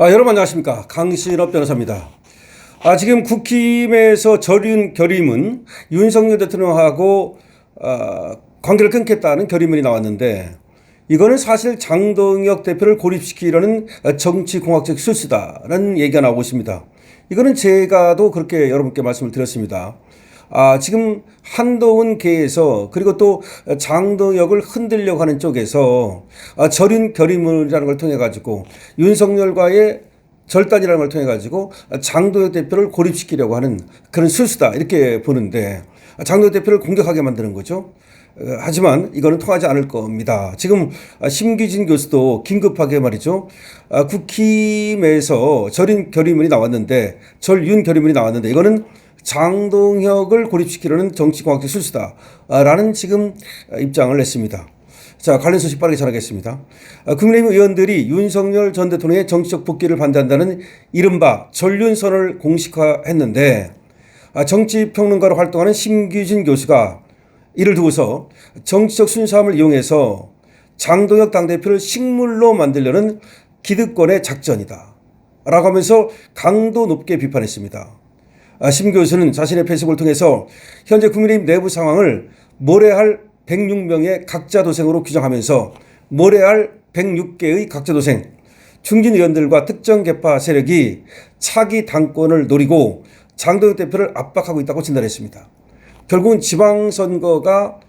여러분 안녕하십니까. 강신업 변호사입니다. 지금 국힘에서 절윤 결의문 윤석열 대통령하고 관계를 끊겠다는 결의문이 나왔는데 이거는 사실 장동혁 대표를 고립시키려는 정치공학적 실수다라는 얘기가 나오고 있습니다. 이거는 제가도 그렇게 여러분께 말씀을 드렸습니다. 지금 한동훈계에서 그리고 또 장동혁을 흔들려고 하는 쪽에서 절윤 결의문이라는 걸 통해 가지고 윤석열과의 절단이라는 걸 통해 가지고 장동혁 대표를 고립시키려고 하는 그런 실수다 이렇게 보는데 장동혁 대표를 공격하게 만드는 거죠. 하지만 이거는 통하지 않을 겁니다. 지금 심기진 교수도 긴급하게 말이죠. 국힘에서 절윤 결의문이 나왔는데 절윤 결의문이 나왔는데 이거는 장동혁을 고립시키려는 정치공학적 실수다라는 지금 입장을 냈습니다. 자, 관련 소식 빠르게 전하겠습니다. 국민의힘 의원들이 윤석열 전 대통령의 정치적 복귀를 반대한다는 이른바 절윤선을 공식화했는데 정치평론가로 활동하는 심기진 교수가 이를 두고서 정치적 순수함을 이용해서 장동혁 당대표를 식물로 만들려는 기득권의 작전이다 라고 하면서 강도 높게 비판했습니다. 심 교수는 자신의 페이스북을 통해서 현재 국민의힘 내부 상황을 모래알 106명의 각자도생으로 규정하면서 모래알 106개의 각자도생, 중진 의원들과 특정 계파 세력이 차기 당권을 노리고 장동혁 대표를 압박하고 있다고 진단했습니다. 결국은 지방선거가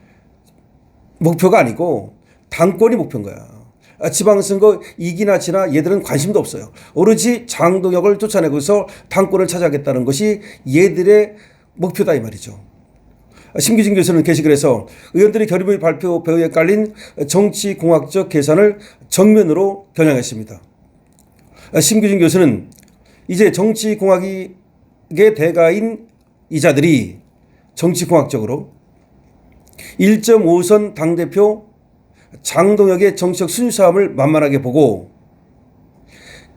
목표가 아니고 당권이 목표인 거야. 지방선거 이기나 지나 얘들은 관심도 없어요. 오로지 장동혁을 쫓아내고서 당권을 차지하겠다는 것이 얘들의 목표다 이 말이죠. 심기진 교수는 게시글에서 의원들이 결의문 발표 배후에 깔린 정치공학적 계산을 정면으로 겨냥했습니다. 심기진 교수는 이제 정치공학의 대가인 이자들이 정치공학적으로 1.5선 당대표 장동혁의 정치적 순수함을 만만하게 보고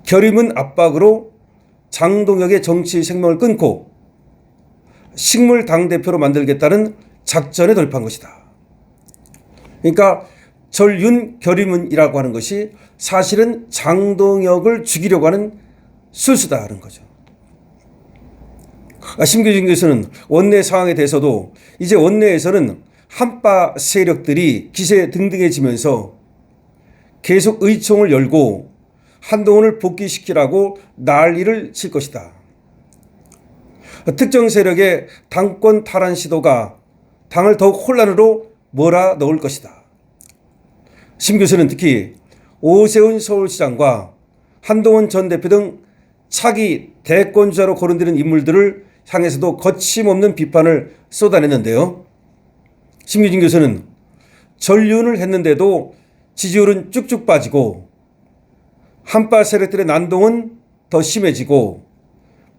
결의문 압박으로 장동혁의 정치 생명을 끊고 식물 당대표로 만들겠다는 작전에 돌입한 것이다. 그러니까 절윤 결의문이라고 하는 것이 사실은 장동혁을 죽이려고 하는 실수다라는 거죠. 심기진 교수는 원내 상황에 대해서도 이제 원내에서는 한파 세력들이 기세 등등해지면서 계속 의총을 열고 한동훈을 복귀시키라고 난리를 칠 것이다. 특정 세력의 당권 탈환 시도가 당을 더욱 혼란으로 몰아넣을 것이다. 심 교수는 특히 오세훈 서울시장과 한동훈 전 대표 등 차기 대권주자로 거론되는 인물들을 향해서도 거침없는 비판을 쏟아냈는데요. 심기진 교수는 전륜을 했는데도 지지율은 쭉쭉 빠지고 한파 세력들의 난동은 더 심해지고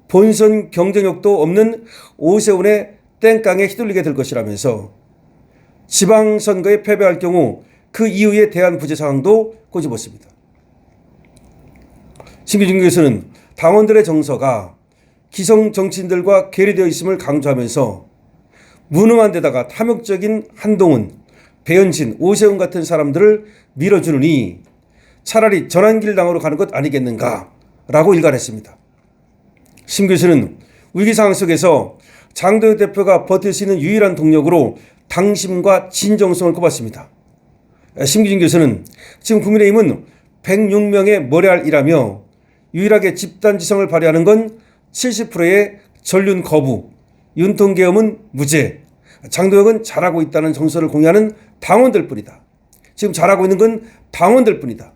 본선 경쟁력도 없는 오세훈의 땡깡에 휘둘리게 될 것이라면서 지방선거에 패배할 경우 그 이후에 대한 부재 상황도 꼬집었습니다. 심기진 교수는 당원들의 정서가 기성 정치인들과 괴리되어 있음을 강조하면서 무능한 데다가 탐욕적인 한동훈, 배현진, 오세훈 같은 사람들을 밀어주느니 차라리 전환길 당으로 가는 것 아니겠는가 라고 일갈했습니다. 심 교수는 위기 상황 속에서 장동혁 대표가 버틸 수 있는 유일한 동력으로 당심과 진정성을 꼽았습니다. 심기진 교수는 지금 국민의힘은 106명의 모래알이라며 유일하게 집단지성을 발휘하는 건 70%의 전륜 거부, 윤통계엄은 무죄, 장동혁은 잘하고 있다는 정서를 공유하는 당원들 뿐이다. 지금 잘하고 있는 건 당원들 뿐이다.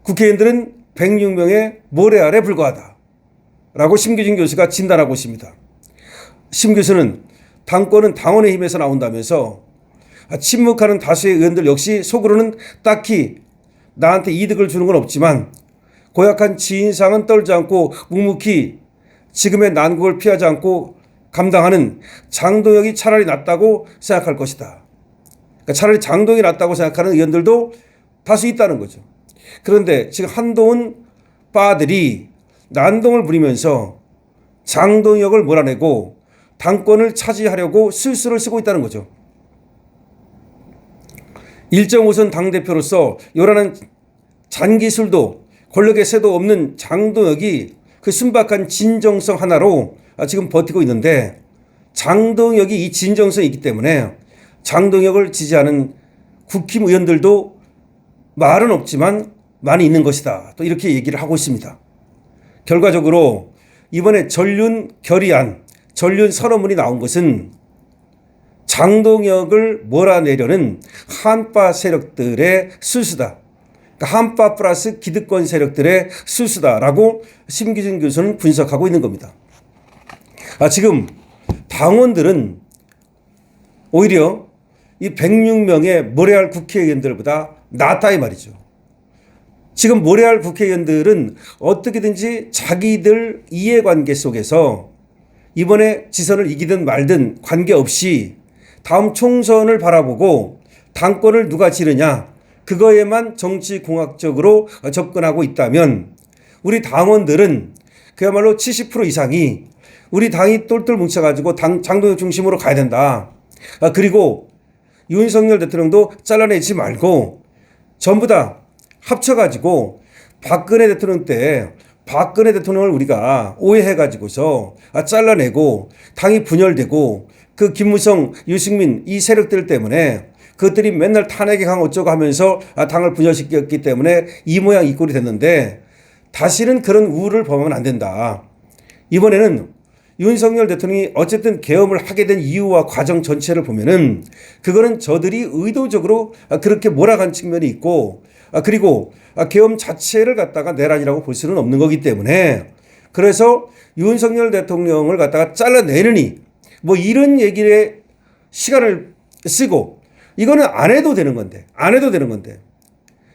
국회의원들은 106명의 모래알에 불과하다. 라고 심기진 교수가 진단하고 있습니다. 심 교수는 당권은 당원의 힘에서 나온다면서 침묵하는 다수의 의원들 역시 속으로는 딱히 나한테 이득을 주는 건 없지만 고약한 지인상은 떨지 않고 묵묵히 지금의 난국을 피하지 않고 감당하는 장동혁이 차라리 낫다고 생각할 것이다. 그러니까 차라리 장동혁이 낫다고 생각하는 의원들도 다수 있다는 거죠. 그런데 지금 한동훈 빠들이 난동을 부리면서 장동혁을 몰아내고 당권을 차지하려고 술수를 쓰고 있다는 거죠. 1.5선 당대표로서 요란한 잔기술도 권력의 새도 없는 장동혁이 그 순박한 진정성 하나로 지금 버티고 있는데, 장동혁이 이 진정성이 있기 때문에 장동혁을 지지하는 국힘 의원들도 말은 없지만 많이 있는 것이다, 또 이렇게 얘기를 하고 있습니다. 결과적으로 이번에 전륜 결의안, 전륜 선언문이 나온 것은 장동혁을 몰아내려는 한파 세력들의 수수다. 그러니까 한파 플러스 기득권 세력들의 수수다라고 심기준 교수는 분석하고 있는 겁니다. 지금 당원들은 오히려 이 106명의 모래알 국회의원들보다 낫다 이 말이죠. 지금 모래알 국회의원들은 어떻게든지 자기들 이해관계 속에서 이번에 지선을 이기든 말든 관계없이 다음 총선을 바라보고 당권을 누가 지르냐, 그거에만 정치공학적으로 접근하고 있다면 우리 당원들은 그야말로 70% 이상이 우리 당이 똘똘 뭉쳐가지고 장동혁 중심으로 가야 된다. 그리고 윤석열 대통령도 잘라내지 말고 전부 다 합쳐가지고 박근혜 대통령 때 박근혜 대통령을 우리가 오해해가지고서 잘라내고 당이 분열되고 그 김무성, 유승민 이 세력들 때문에 그것들이 맨날 탄핵에 강 어쩌고 하면서 당을 분열시켰기 때문에 이 모양 이 꼴이 됐는데 다시는 그런 우를 범하면 안 된다. 이번에는 윤석열 대통령이 어쨌든 계엄을 하게 된 이유와 과정 전체를 보면은 그거는 저들이 의도적으로 그렇게 몰아간 측면이 있고, 그리고 계엄 자체를 갖다가 내란이라고 볼 수는 없는 거기 때문에, 그래서 윤석열 대통령을 갖다가 잘라내느니 뭐 이런 얘기에 시간을 쓰고, 이거는 안 해도 되는 건데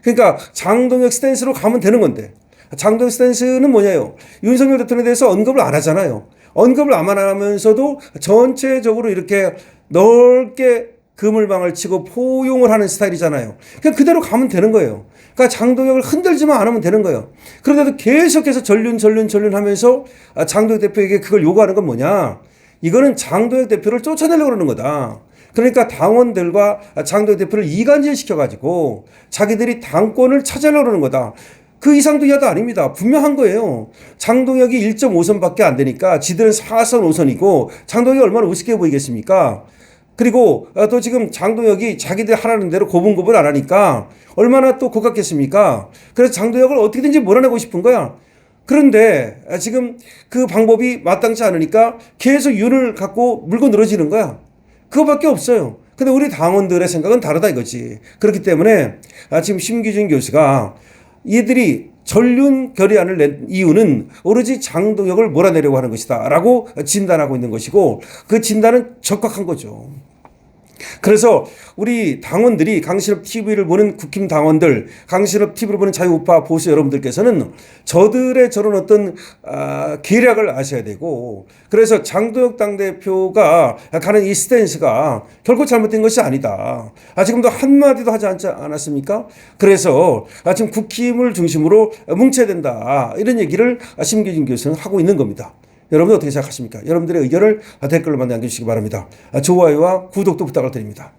그러니까 장동혁 스탠스로 가면 되는 건데, 장동혁 스탠스는 뭐냐요? 윤석열 대통령에 대해서 언급을 안 하잖아요. 언급을 안 하면서도 전체적으로 이렇게 넓게 그물망을 치고 포용을 하는 스타일이잖아요. 그냥 그대로 가면 되는 거예요. 그러니까 장동혁을 흔들지만 않으면 되는 거예요. 그런데도 계속해서 전륜 하면서 장동혁 대표에게 그걸 요구하는 건 뭐냐? 이거는 장동혁 대표를 쫓아내려고 그러는 거다. 그러니까 당원들과 장동혁 대표를 이간질시켜가지고 자기들이 당권을 찾으려고 그러는 거다. 그 이상도 이하도 아닙니다. 분명한 거예요. 장동혁이 1.5선밖에 안 되니까 지들은 4선, 5선이고 장동혁이 얼마나 우습게 보이겠습니까? 그리고 또 지금 장동혁이 자기들 하라는 대로 고분고분 안 하니까 얼마나 또 고깝겠습니까? 그래서 장동혁을 어떻게든지 몰아내고 싶은 거야. 그런데 지금 그 방법이 마땅치 않으니까 계속 윤을 갖고 물고 늘어지는 거야. 그거밖에 없어요. 근데 우리 당원들의 생각은 다르다 이거지. 그렇기 때문에 지금 심기준 교수가 이들이 전륜 결의안을 낸 이유는 오로지 장동혁을 몰아내려고 하는 것이다 라고 진단하고 있는 것이고, 그 진단은 적확한 거죠. 그래서 우리 당원들이 강신업 TV를 보는 국힘 당원들, 강신업 TV를 보는 자유우파 보수 여러분들께서는 저들의 저런 어떤 계략을 아셔야 되고, 그래서 장동혁 당대표가 가는 이 스탠스가 결코 잘못된 것이 아니다. 지금도 한마디도 하지 않지 않았습니까? 그래서 지금 국힘을 중심으로 뭉쳐야 된다, 이런 얘기를 심기준 교수는 하고 있는 겁니다. 여러분 어떻게 생각하십니까? 여러분들의 의견을 댓글로 남겨주시기 바랍니다. 좋아요와 구독도 부탁을 드립니다.